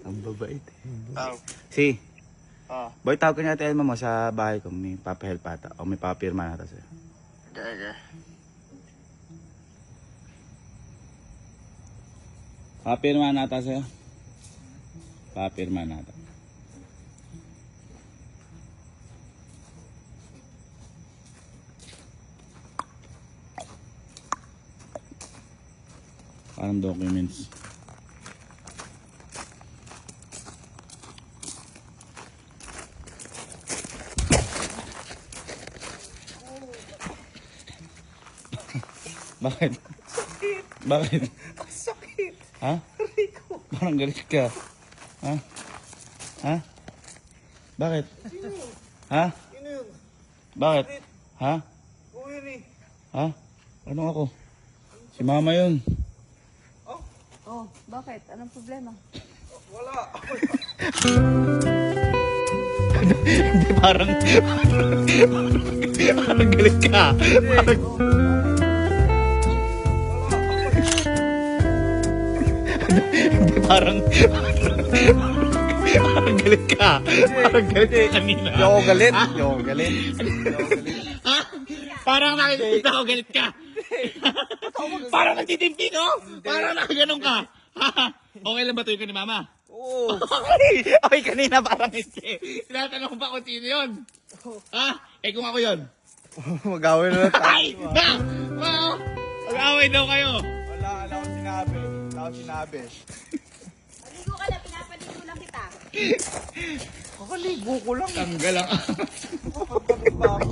Ang babait. Oh. Si, Oh. boy, tawag ka niya Ate Elma mo sa bahay ko. May papahelp ata. O may papirma nata sa'yo. Dada. Papirma nata sa'yo. Papirma nata. Parang documents. Bakit? Bakit? Sakit. Ha? Rico. Parang galit ka. Ha? Ha? Bakit? Ha? Sino yun? Bakit? Ha? Oo yun eh. Ha? Ano ako? Si mama yun. Oh, bakit? Anong problema? Wala. Hindi, parang galit ka. Hindi, parang galit ka. Parang galit ka kanina. Hindi ako galit. Hindi ako galit. Ha? Parang nakikita ko galit ka. Parang nagtitimpi ko. Parang nakaganon ka. Okay lang ba tuwing ka ni mama? Oo. Okay. Okay, kanina parang hindi. Tinatanong pa kung sino yun. Ha? Eh kung ako yun. Mag-away na lang tayo. Ay! Na! Wow! Mag-away daw kayo. Wala akong sinabi. Wala akong sinabi. Aligo ka na, pinapaligo lang kita. Kakaligo ko lang. Tanggal ang... Kapag pa ako.